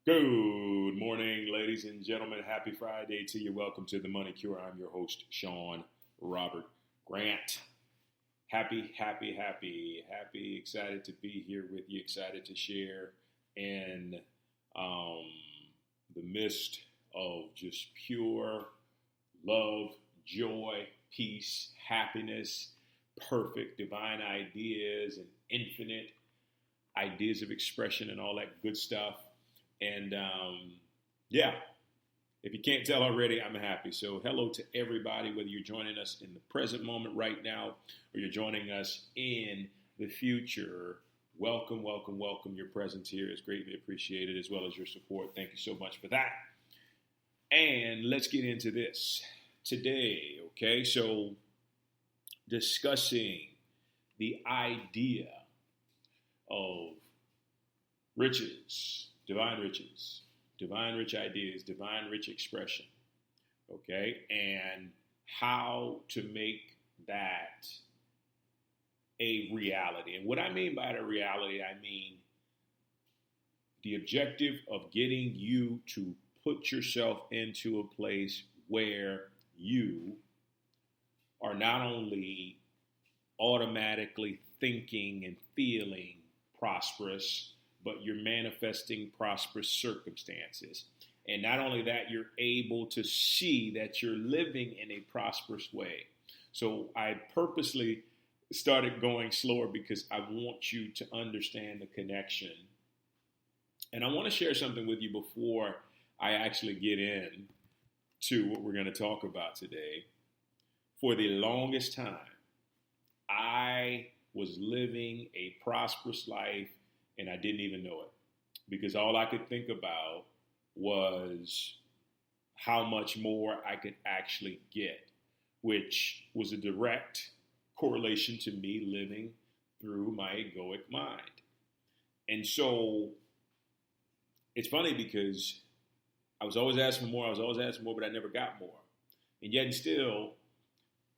Good morning, ladies and gentlemen. Happy Friday to you. Welcome to the Money Cure. I'm your host, Sean Robert Grant. Happy, excited to be here with you, excited to share in the midst of just pure love, joy, peace, happiness, perfect divine ideas, and infinite ideas of expression and all that good stuff. And if you can't tell already, I'm happy. So hello to everybody, whether you're joining us in the present moment right now or you're joining us in the future. Welcome. Your presence here is greatly appreciated, as well as your support. Thank you so much for that. And let's get into this today, okay? So discussing the idea of riches, divine rich ideas, divine rich expression, okay? And how to make that a reality. And what I mean by the reality, I mean the objective of getting you to put yourself into a place where you are not only automatically thinking and feeling prosperous, but you're manifesting prosperous circumstances. And not only that, you're able to see that you're living in a prosperous way. So I purposely started going slower because I want you to understand the connection. And I want to share something with you before I actually get in to what we're going to talk about today. For the longest time, I was living a prosperous life, and I didn't even know it, because all I could think about was how much more I could actually get, which was a direct correlation to me living through my egoic mind. And so it's funny because I was always asking for more, but I never got more. And yet still,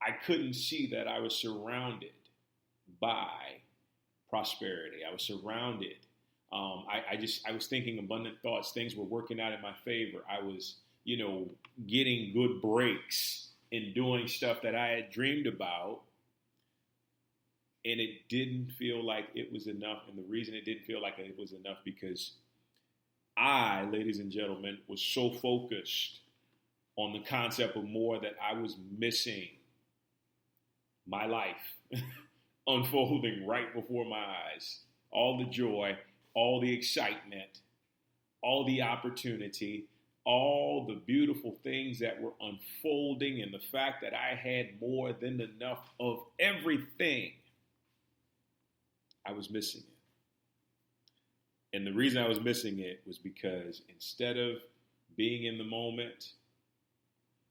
I couldn't see that I was surrounded by prosperity. I was surrounded. I was thinking abundant thoughts. Things were working out in my favor. I was, getting good breaks in doing stuff that I had dreamed about. And it didn't feel like it was enough. And the reason it didn't feel like it was enough because I, ladies and gentlemen, was so focused on the concept of more that I was missing my life unfolding right before my eyes. All the joy, all the excitement, all the opportunity, all the beautiful things that were unfolding, and the fact that I had more than enough of everything, I was missing it. And the reason I was missing it was because instead of being in the moment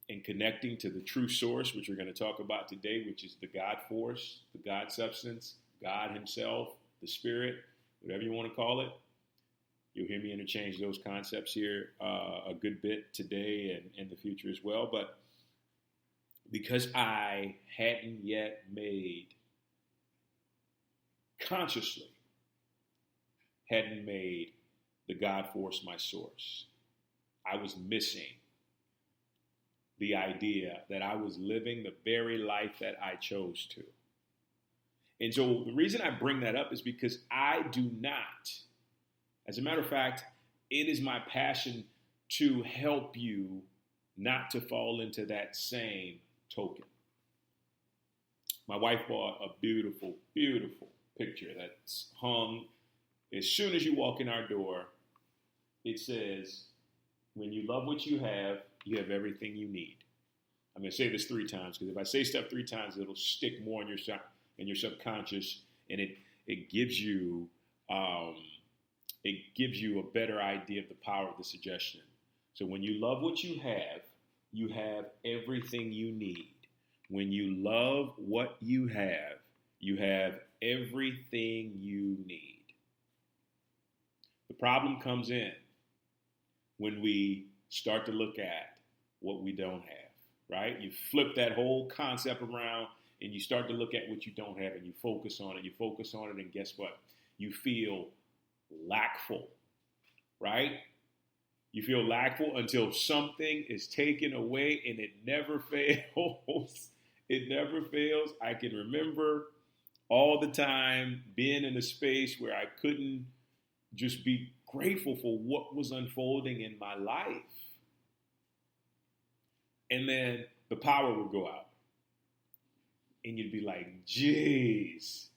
and connecting to the true source, which we're going to talk about today, which is the God force, the God substance, God himself, the spirit, whatever you want to call it. You'll hear me interchange those concepts here a good bit today and in the future as well. But because I hadn't yet consciously the God force my source, I was missing the idea that I was living the very life that I chose to. And so the reason I bring that up is because I do not, as a matter of fact, it is my passion to help you not to fall into that same token. My wife bought a beautiful, beautiful picture that's hung. As soon as you walk in our door, it says, when you love what you have everything you need. I'm going to say this 3 times, because if I say stuff 3 times, it'll stick more in your subconscious, and it gives you a better idea of the power of the suggestion. So when you love what you have everything you need. When you love what you have everything you need. The problem comes in when we start to look at what we don't have, right? You flip that whole concept around and you start to look at what you don't have and you focus on it, and guess what? You feel lackful, right? You feel lackful until something is taken away, and it never fails. It never fails. I can remember all the time being in a space where I couldn't just be grateful for what was unfolding in my life. And then the power would go out. And you'd be like, geez,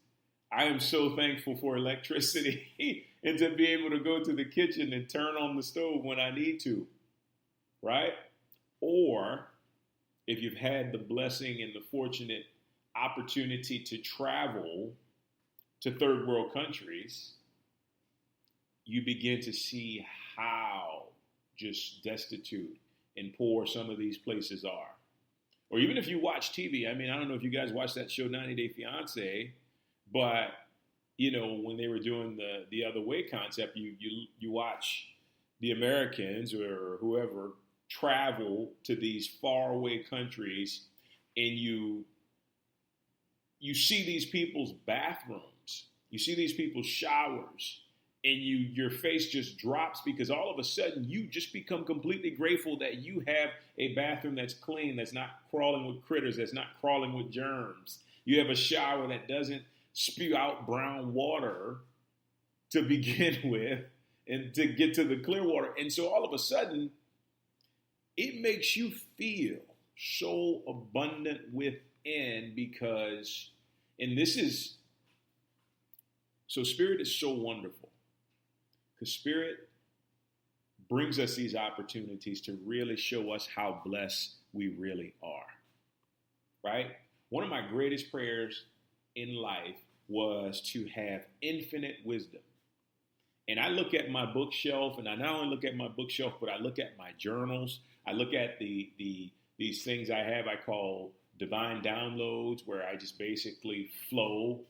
I am so thankful for electricity and to be able to go to the kitchen and turn on the stove when I need to, right? Or if you've had the blessing and the fortunate opportunity to travel to third world countries, you begin to see how just destitute and poor some of these places are. Or even if you watch TV, I mean, I don't know if you guys watch that show 90 Day Fiancé, but, you know, when they were doing the other way concept, you watch the Americans or whoever travel to these faraway countries, and you see these people's bathrooms, you see these people's showers, and your face just drops because all of a sudden you just become completely grateful that you have a bathroom that's clean, that's not crawling with critters, that's not crawling with germs. You have a shower that doesn't spew out brown water to begin with and to get to the clear water. And so all of a sudden, it makes you feel so abundant within because, and this is, so Spirit is so wonderful. Because Spirit brings us these opportunities to really show us how blessed we really are, right? One of my greatest prayers in life was to have infinite wisdom. And I look at my bookshelf, and I not only look at my bookshelf, but I look at my journals. I look at these things I have I call divine downloads, where I just basically flow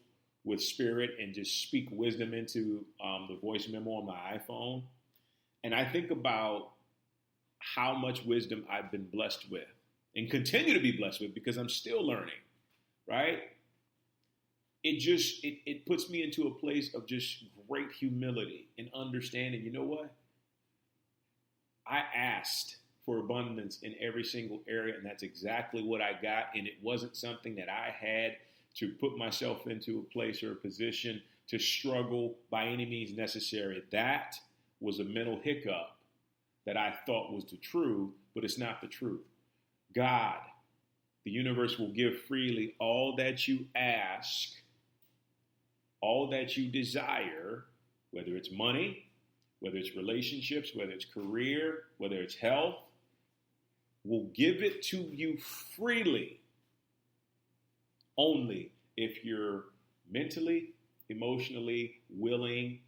with Spirit and just speak wisdom into the voice memo on my iPhone. And I think about how much wisdom I've been blessed with and continue to be blessed with because I'm still learning, right? It puts me into a place of just great humility and understanding. You know what? I asked for abundance in every single area, and that's exactly what I got. And it wasn't something that I had to put myself into a place or a position to struggle by any means necessary. That was a mental hiccup that I thought was the truth, but it's not the truth. God, the universe will give freely all that you ask, all that you desire, whether it's money, whether it's relationships, whether it's career, whether it's health, will give it to you freely. Only if you're mentally, emotionally willing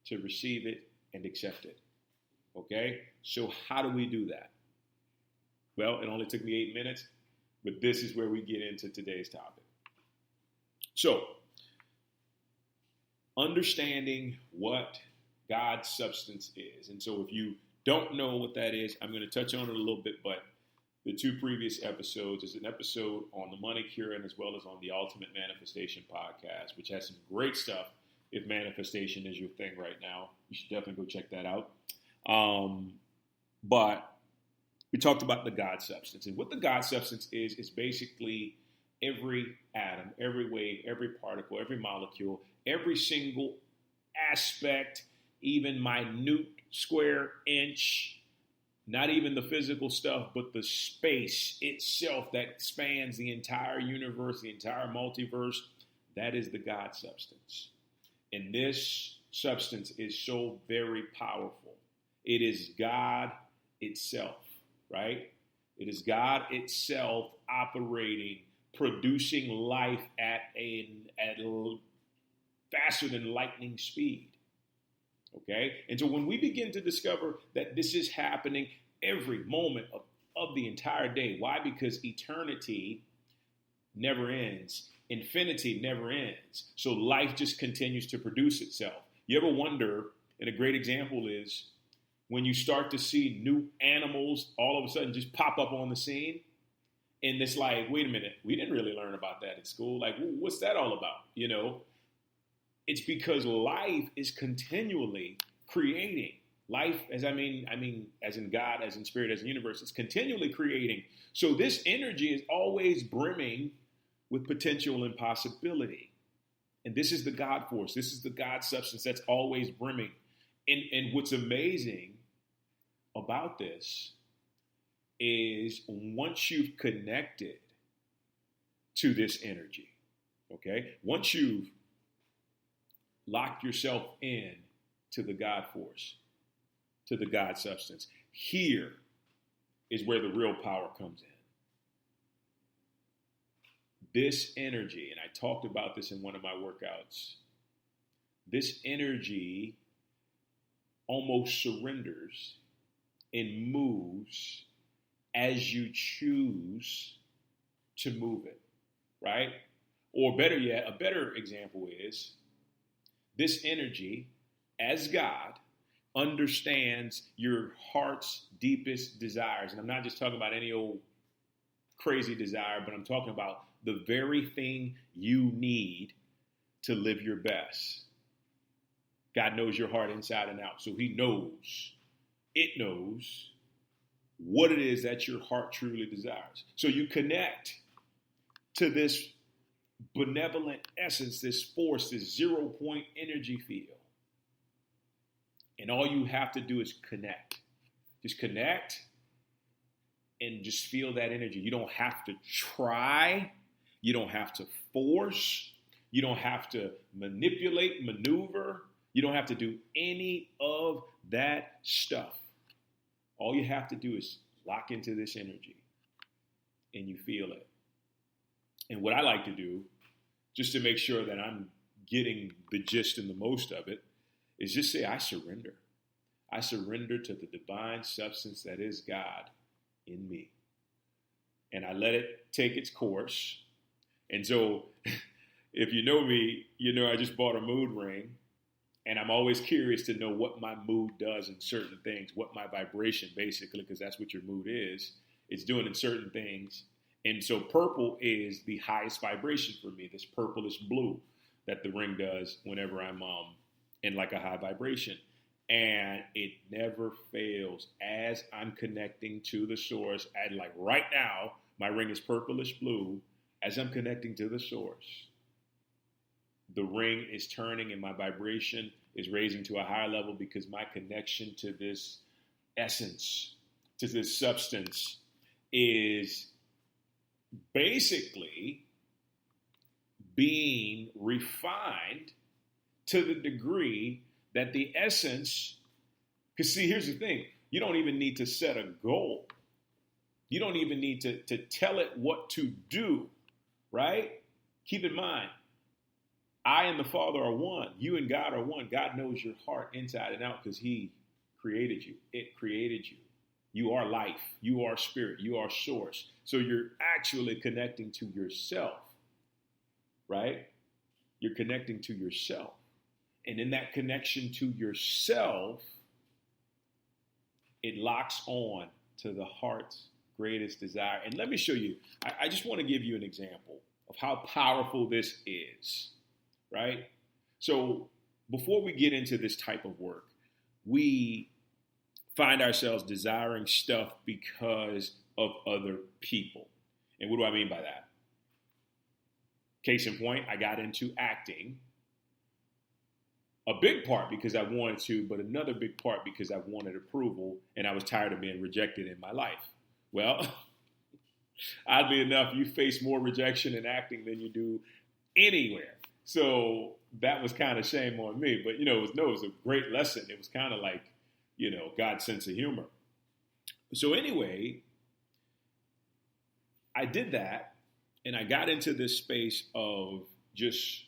to receive it and accept it. Okay? So how do we do that? Well, it only took me 8 minutes, but this is where we get into today's topic. So, understanding what God's substance is. And so if you don't know what that is, I'm going to touch on it a little bit, but the two previous episodes is an episode on the money cure and as well as on the Ultimate Manifestation podcast, which has some great stuff. If manifestation is your thing right now, you should definitely go check that out. But we talked about the God substance. And what the God substance is basically every atom, every wave, every particle, every molecule, every single aspect, even minute square inch, not even the physical stuff, but the space itself that spans the entire universe, the entire multiverse, that is the God substance. And this substance is so very powerful. It is God itself, right? It is God itself operating, producing life at faster than lightning speed. Okay? And so when we begin to discover that this is happening every moment of the entire day, why? Because eternity never ends. Infinity never ends. So life just continues to produce itself. You ever wonder, and a great example is when you start to see new animals all of a sudden just pop up on the scene, and it's like, wait a minute, we didn't really learn about that at school. Like, what's that all about? You know? It's because life is continually creating. Life, as as in God, as in spirit, as in universe, it's continually creating. So this energy is always brimming with potential and possibility. And this is the God force. This is the God substance that's always brimming. And what's amazing about this is once you've connected to this energy, okay, once you've locked yourself in to the God force, to the God substance, here is where the real power comes in. This energy, and I talked about this in one of my workouts, this energy almost surrenders and moves as you choose to move it, right? Or better yet, a better example is this energy, as God, understands your heart's deepest desires. And I'm not just talking about any old crazy desire, but I'm talking about the very thing you need to live your best. God knows your heart inside and out. So he knows, it knows what it is that your heart truly desires. So you connect to this benevolent essence, this force, this 0 point energy field. And all you have to do is connect. Just connect and just feel that energy. You don't have to try. You don't have to force. You don't have to manipulate, maneuver. You don't have to do any of that stuff. All you have to do is lock into this energy and you feel it. And what I like to do, just to make sure that I'm getting the gist and the most of it, is just say, I surrender. I surrender to the divine substance that is God in me. And I let it take its course. And so if you know me, you know I just bought a mood ring. And I'm always curious to know what my mood does in certain things, what my vibration basically, because that's what your mood is, it's doing in certain things. And so purple is the highest vibration for me, this purplish blue that the ring does whenever I'm in like a high vibration. And it never fails as I'm connecting to the source. And like right now, my ring is purplish blue. As I'm connecting to the source, the ring is turning and my vibration is raising to a higher level because my connection to this essence, to this substance, is basically being refined to the degree that the essence, because see, here's the thing, you don't even need to set a goal. You don't even need to tell it what to do, right? Keep in mind, I and the Father are one. You and God are one. God knows your heart inside and out because he created you. It created you. You are life. You are spirit. You are source. So you're actually connecting to yourself, right? You're connecting to yourself. And in that connection to yourself, it locks on to the heart's greatest desire. And let me show you. I just want to give you an example of how powerful this is. Right? So before we get into this type of work, we find ourselves desiring stuff because of other people. And what do I mean by that? Case in point, I got into acting. A big part because I wanted to, but another big part because I wanted approval and I was tired of being rejected in my life. Well, oddly enough, you face more rejection in acting than you do anywhere. So that was kind of shame on me. But, it was a great lesson. It was kind of like, God's sense of humor. So anyway, I did that. And I got into this space of just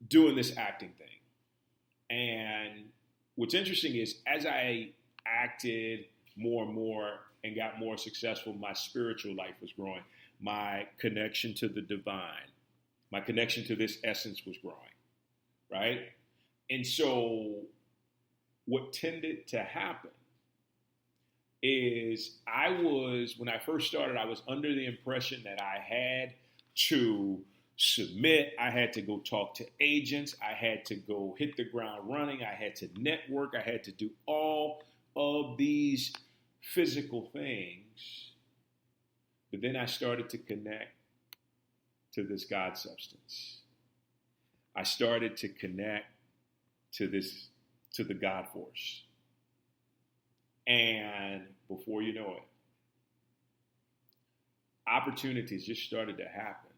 doing this acting thing. And what's interesting is as I acted more and more and got more successful, my spiritual life was growing. My connection to the divine, my connection to this essence was growing, right? And so what tended to happen is when I first started, I was under the impression that I had to submit. I had to go talk to agents. I had to go hit the ground running. I had to network. I had to do all of these physical things. But then I started to connect to this God substance. I started to connect to the God force. And before you know it, opportunities just started to happen.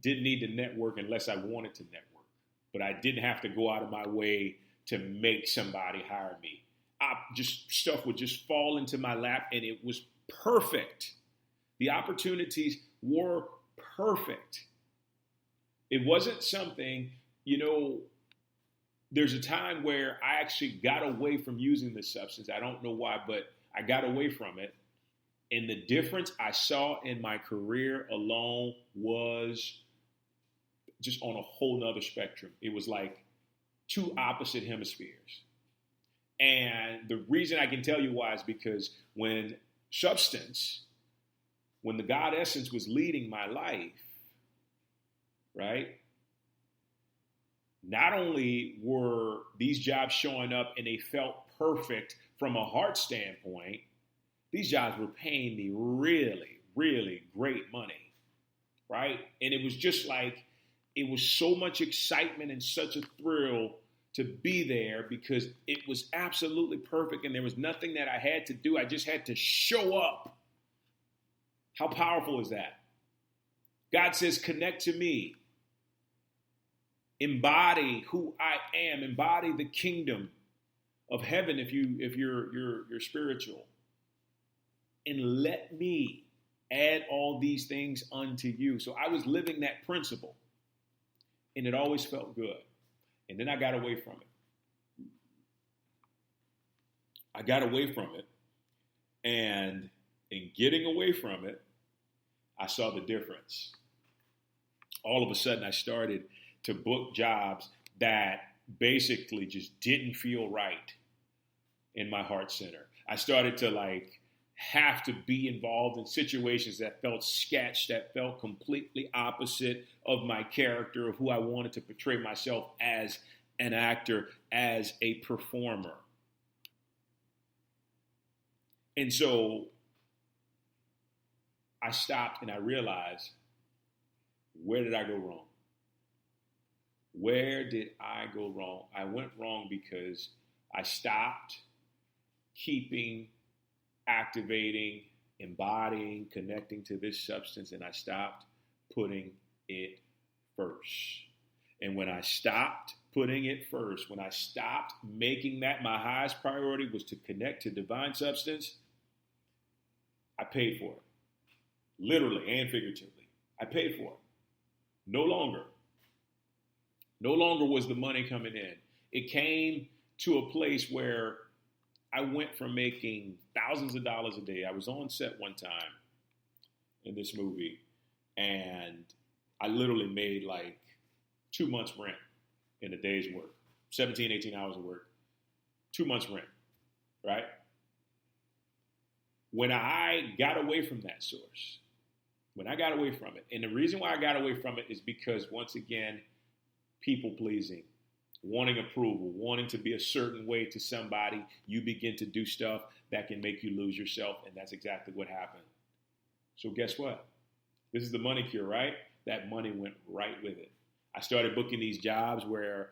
Didn't need to network unless I wanted to network. But I didn't have to go out of my way to make somebody hire me. Stuff would just fall into my lap, and it was perfect. The opportunities were perfect. It wasn't something, there's a time where I actually got away from using this substance. I don't know why, but I got away from it. And the difference I saw in my career alone was just on a whole nother spectrum. It was like two opposite hemispheres. And the reason I can tell you why is because when the God essence was leading my life, right? Not only were these jobs showing up and they felt perfect from a heart standpoint, these jobs were paying me really, really great money, right? And it was just like, it was so much excitement and such a thrill to be there because it was absolutely perfect and there was nothing that I had to do. I just had to show up. How powerful is that? God says, connect to me. Embody who I am. Embody the kingdom of heaven if you're spiritual. And let me add all these things unto you. So I was living that principle. And it always felt good. And then I got away from it. And in getting away from it, I saw the difference. All of a sudden, I started to book jobs that basically just didn't feel right in my heart center. I started to have to be involved in situations that felt sketched, that felt completely opposite of my character, of who I wanted to portray myself as an actor, as a performer. And so I stopped and I realized, where did I go wrong? Where did I go wrong? I went wrong because I stopped keeping, activating, embodying, connecting to this substance, and I stopped putting it first. And when I stopped putting it first, when I stopped making that my highest priority was to connect to divine substance, I paid for it. Literally and figuratively. I paid for it. No longer was the money coming in. It came to a place where I went from making thousands of dollars a day. I was on set one time in this movie, and I literally made 2 months rent in a day's work, 17, 18 hours of work, 2 months rent, right? When I got away from that source, and the reason why I got away from it is because, once again, people pleasing, wanting approval, wanting to be a certain way to somebody, you begin to do stuff that can make you lose yourself, and that's exactly what happened. So guess what? This is the money cure, right? That money went right with it. I started booking these jobs where,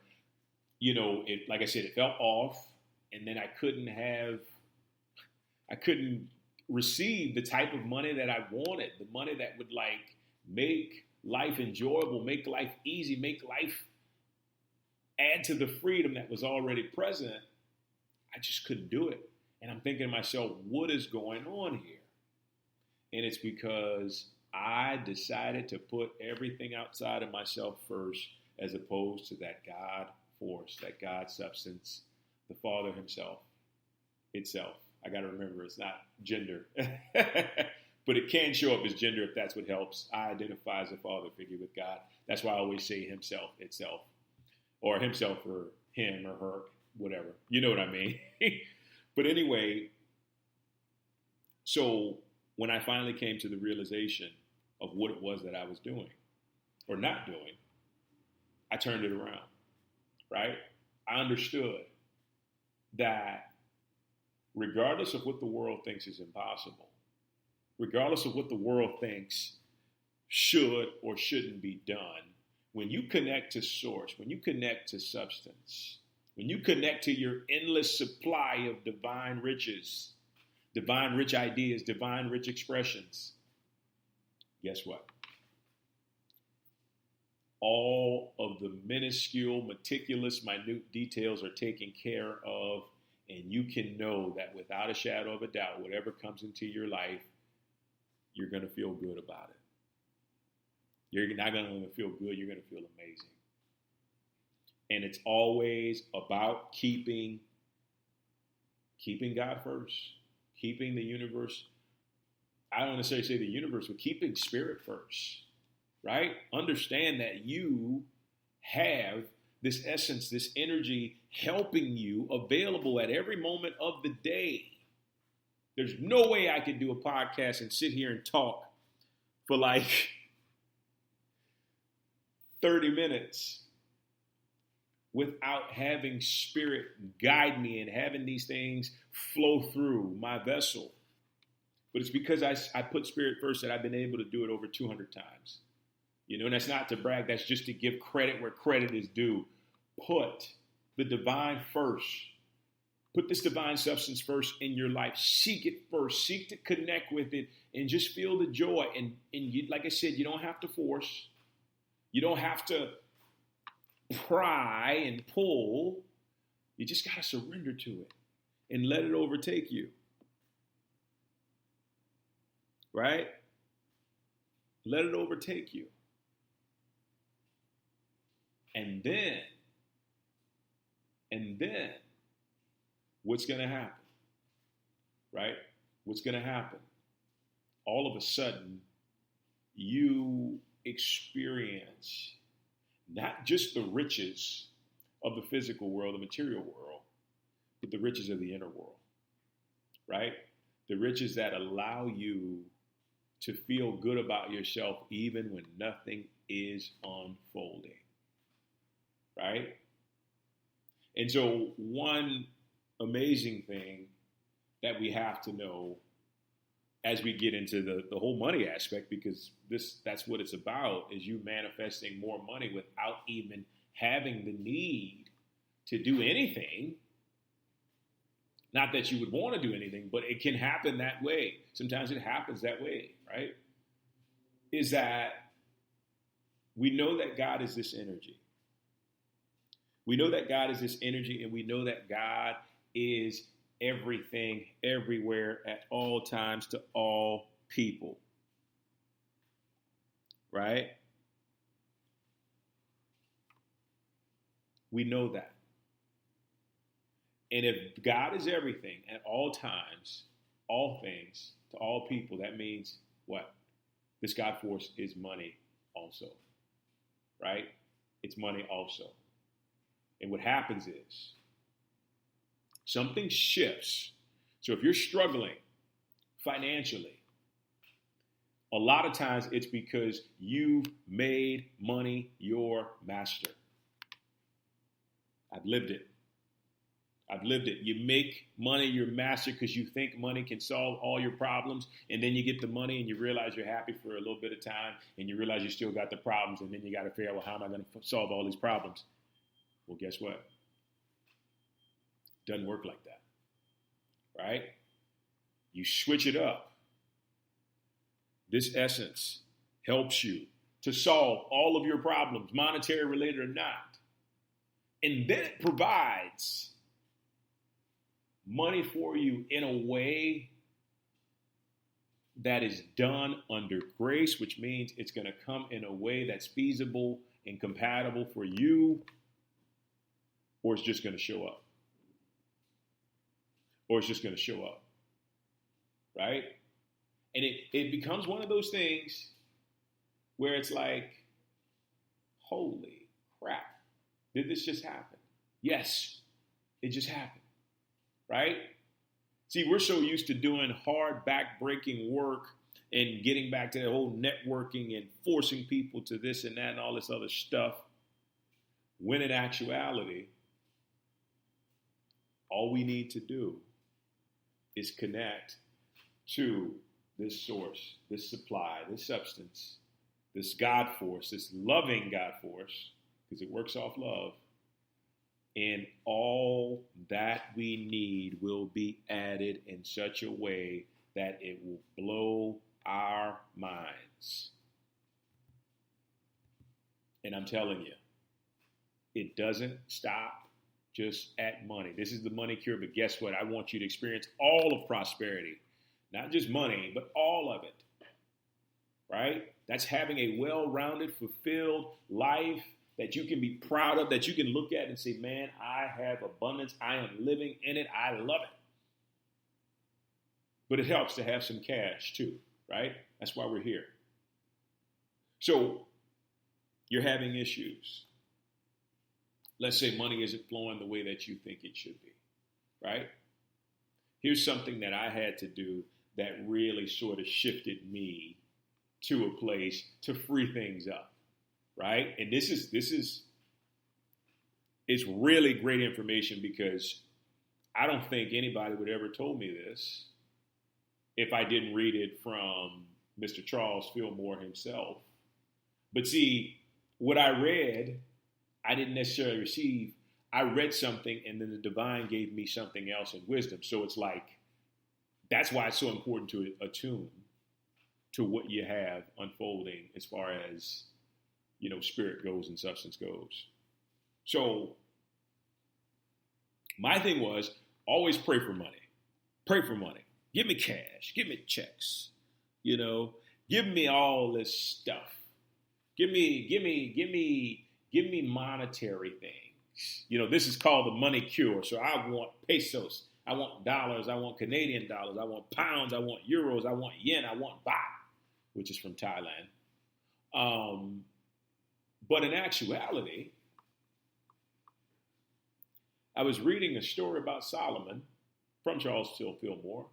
like I said, it felt off, and then I couldn't receive the type of money that I wanted, the money that would make life enjoyable, make life easy, make life add to the freedom that was already present. I just couldn't do it. And I'm thinking to myself, what is going on here? And it's because I decided to put everything outside of myself first, as opposed to that God force, that God substance, the Father himself, itself. I got to remember, it's not gender, but it can show up as gender if that's what helps. I identify as a father figure with God. That's why I always say himself, itself, or himself or him or her, whatever. You know what I mean? But anyway, so when I finally came to the realization of what it was that I was doing, or not doing, I turned it around, right? I understood that regardless of what the world thinks is impossible, regardless of what the world thinks should or shouldn't be done, when you connect to source, when you connect to substance, when you connect to your endless supply of divine riches, divine rich ideas, divine rich expressions, guess what? All of the minuscule, meticulous, minute details are taken care of, and you can know that without a shadow of a doubt, whatever comes into your life, you're going to feel good about it. You're not going to only feel good, you're going to feel amazing. And it's always about keeping God first, keeping the universe. I don't necessarily say the universe, but keeping spirit first, right? Understand that you have this essence, this energy helping you, available at every moment of the day. There's no way I could do a podcast and sit here and talk for like 30 minutes without having spirit guide me and having these things flow through my vessel. But it's because I put spirit first that I've been able to do it over 200 times. You know, and that's not to brag. That's just to give credit where credit is due. Put the divine first. Put this divine substance first in your life. Seek it first. Seek to connect with it and just feel the joy. And you, like I said, you don't have to force. You don't have to pry and pull. You just got to surrender to it and let it overtake you. Right? Let it overtake you. And then, what's going to happen? Right? What's going to happen? All of a sudden, you experience not just the riches of the physical world, the material world, but the riches of the inner world. Right? The riches that allow you to feel good about yourself even when nothing is unfolding. Right? And so one amazing thing that we have to know as we get into the whole money aspect, because that's what it's about, is you manifesting more money without even having the need to do anything. Not that you would want to do anything, but it can happen that way. Sometimes it happens that way, right? Is that we know that God is this energy. We know that God is this energy, and we know that God is everything, everywhere, at all times, to all people. Right? We know that. And if God is everything at all times, all things, to all people, that means what? This God force is money also. Right? It's money also. And what happens is something shifts. So if you're struggling financially, a lot of times it's because you've made money your master. I've lived it. You make money your master because you think money can solve all your problems, and then you get the money and you realize you're happy for a little bit of time, and you realize you still got the problems, and then you got to figure out, well, how am I going to solve all these problems? Well, guess what? Doesn't work like that, right? You switch it up. This essence helps you to solve all of your problems, monetary related or not. And then it provides money for you in a way that is done under grace, which means it's going to come in a way that's feasible and compatible for you, or it's just going to show up. Right? And it becomes one of those things where it's like, holy crap, did this just happen? Yes, it just happened. Right? See, we're so used to doing hard, back-breaking work and getting back to the whole networking and forcing people to this and that and all this other stuff, when in actuality, all we need to do is connect to this source, this supply, this substance, this God force, this loving God force, because it works off love. And all that we need will be added in such a way that it will blow our minds. And I'm telling you, it doesn't stop just at money. This is the money cure, but guess what? I want you to experience all of prosperity, not just money, but all of it, right? That's having a well-rounded, fulfilled life that you can be proud of, that you can look at and say, man, I have abundance. I am living in it. I love it. But it helps to have some cash too, right? That's why we're here. So you're having issues. Let's say money isn't flowing the way that you think it should be, right? Here's something that I had to do that really sort of shifted me to a place to free things up, right? And it's really great information, because I don't think anybody would ever told me this if I didn't read it from Mr. Charles Filmore himself. But see, what I read, I didn't necessarily receive. I read something, and then the divine gave me something else in wisdom. So it's like, that's why it's so important to attune to what you have unfolding as far as, spirit goes and substance goes. So my thing was, always pray for money. Pray for money. Give me cash. Give me checks. Give me all this stuff. Give me monetary things. This is called the money cure. So I want pesos. I want dollars. I want Canadian dollars. I want pounds. I want euros. I want yen. I want baht, which is from Thailand. But in actuality, I was reading a story about Solomon from Charles Filmore.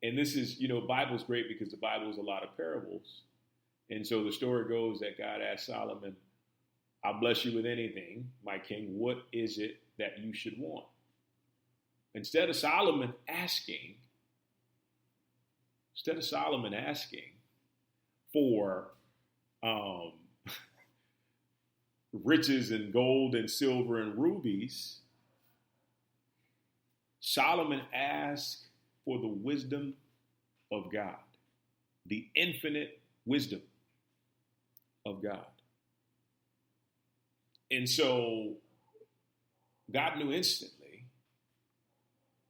And this is, Bible's great because the Bible is a lot of parables. And so the story goes that God asked Solomon, I'll bless you with anything, my king. What is it that you should want? Instead of Solomon asking for riches and gold and silver and rubies, Solomon asked for the wisdom of God, the infinite wisdom of God. And so God knew instantly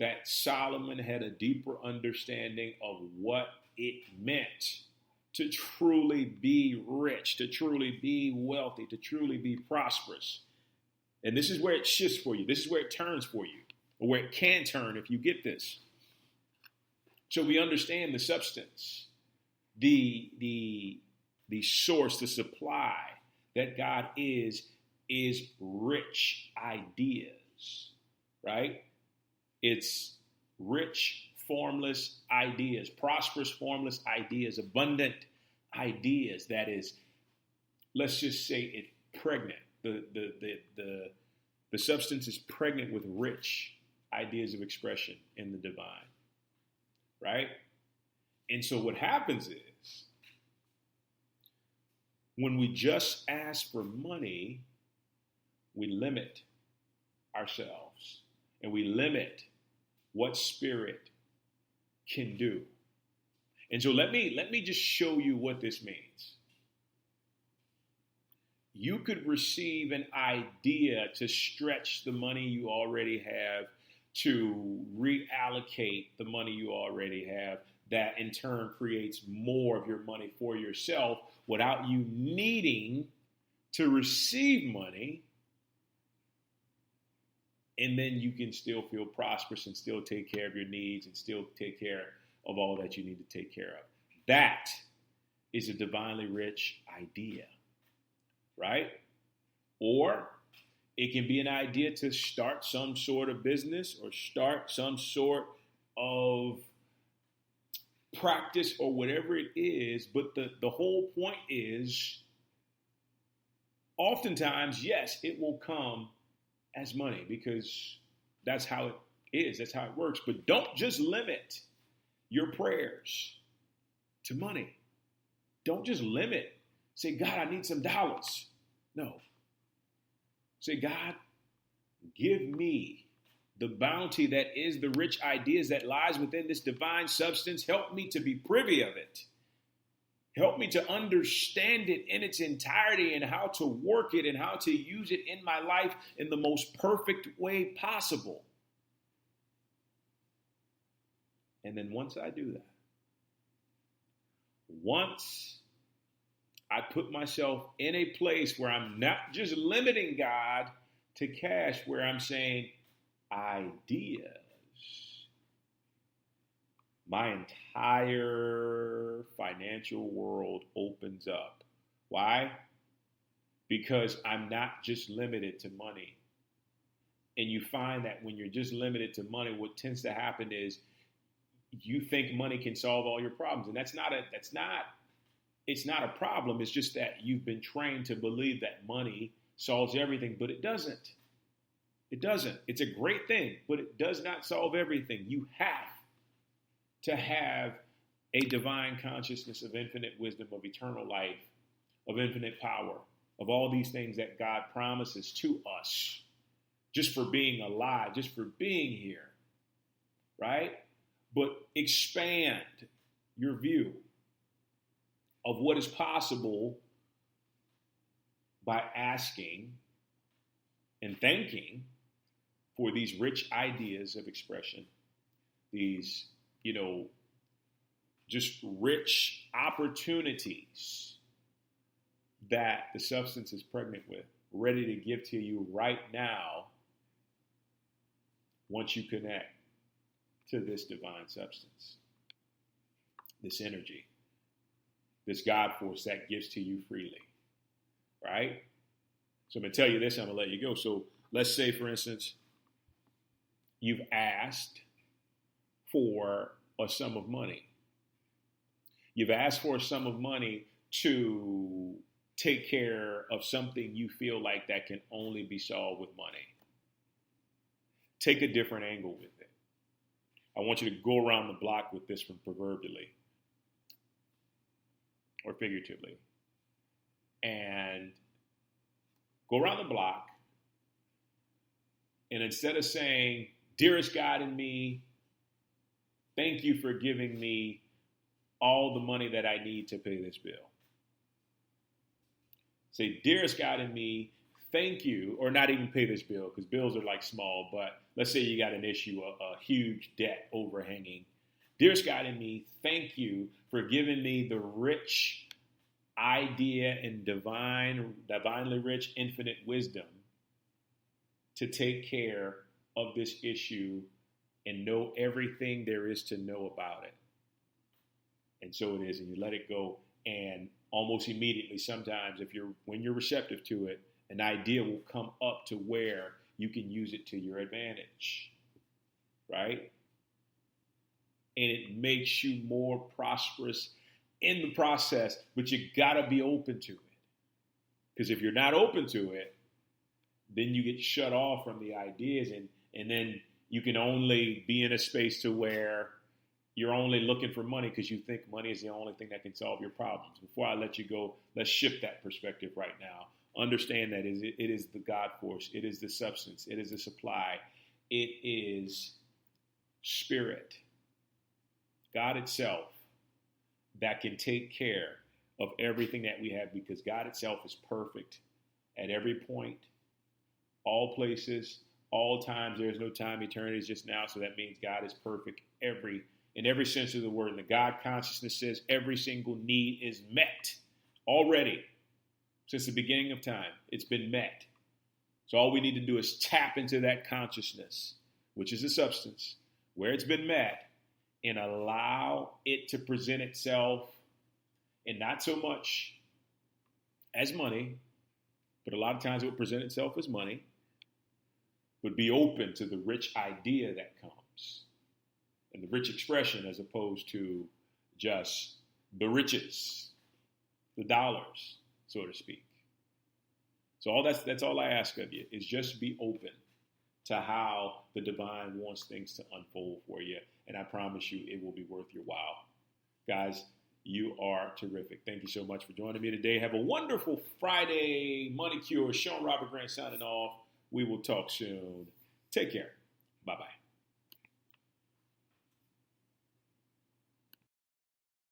that Solomon had a deeper understanding of what it meant to truly be rich, to truly be wealthy, to truly be prosperous. And this is where it shifts for you. This is where it turns for you, or where it can turn if you get this. So we understand the substance, the source, the supply that God is rich ideas, right? It's rich, formless ideas, prosperous, formless ideas, abundant ideas. That is, let's just say it's pregnant. The substance is pregnant with rich ideas of expression in the divine, right? And so what happens is, when we just ask for money, we limit ourselves and we limit what spirit can do. And so let me just show you what this means. You could receive an idea to stretch the money you already have, to reallocate the money you already have, that in turn creates more of your money for yourself without you needing to receive money. And then you can still feel prosperous and still take care of your needs and still take care of all that you need to take care of. That is a divinely rich idea, right? Or it can be an idea to start some sort of business or start some sort of practice or whatever it is. But the whole point is, oftentimes, yes, it will come as money because that's how it is. That's how it works. But don't just limit your prayers to money. Don't just limit. Say, God, I need some dollars. No. Say, God, give me the bounty that is the rich ideas that lies within this divine substance. Help me to be privy of it. Help me to understand it in its entirety and how to work it and how to use it in my life in the most perfect way possible. And then once I do that, once I put myself in a place where I'm not just limiting God to cash, where I'm saying ideas, my entire financial world opens up. Why? Because I'm not just limited to money. And you find that when you're just limited to money, what tends to happen is you think money can solve all your problems. And it's not a problem. It's just that you've been trained to believe that money solves everything, but it doesn't. It doesn't. It's a great thing, but it does not solve everything. You have to have a divine consciousness of infinite wisdom, of eternal life, of infinite power, of all these things that God promises to us just for being alive, just for being here, right? But expand your view of what is possible by asking and thanking for these rich ideas of expression, these, just rich opportunities that the substance is pregnant with, ready to give to you right now once you connect to this divine substance, this energy, this God force that gives to you freely, right? So I'm going to tell you this, I'm going to let you go. So let's say, for instance, you've asked for a sum of money. You've asked for a sum of money to take care of something you feel like that can only be solved with money. Take a different angle with it. I want you to go around the block with this one proverbially or figuratively. And go around the block, and instead of saying, dearest God in me, thank you for giving me all the money that I need to pay this bill. Say, dearest God in me, thank you, or not even pay this bill, because bills are like small, but let's say you got an issue, a huge debt overhanging. Dearest God in me, thank you for giving me the rich idea and divinely rich, infinite wisdom to take care of this issue and know everything there is to know about it. And so it is, and you let it go, and almost immediately, sometimes when you're receptive to it, an idea will come up to where you can use it to your advantage, right? And it makes you more prosperous in the process, but you gotta be open to it. Because if you're not open to it, then you get shut off from the ideas, and then you can only be in a space to where you're only looking for money because you think money is the only thing that can solve your problems. Before I let you go, let's shift that perspective right now. Understand that it is the God force. It is the substance. It is the supply. It is spirit, God itself, that can take care of everything that we have, because God itself is perfect at every point, all places, all times. There is no time. Eternity is just now. So that means God is perfect in every sense of the word. And the God consciousness says every single need is met already. Since the beginning of time, it's been met. So all we need to do is tap into that consciousness, which is the substance, where it's been met, and allow it to present itself, and not so much as money, but a lot of times it will present itself as money, but be open to the rich idea that comes and the rich expression, as opposed to just the riches, the dollars, so to speak. So that's all I ask of you, is just be open to how the divine wants things to unfold for you. And I promise you, it will be worth your while. Guys, you are terrific. Thank you so much for joining me today. Have a wonderful Friday. Money Cure. Sean Robert Grant signing off. We will talk soon. Take care. Bye-bye.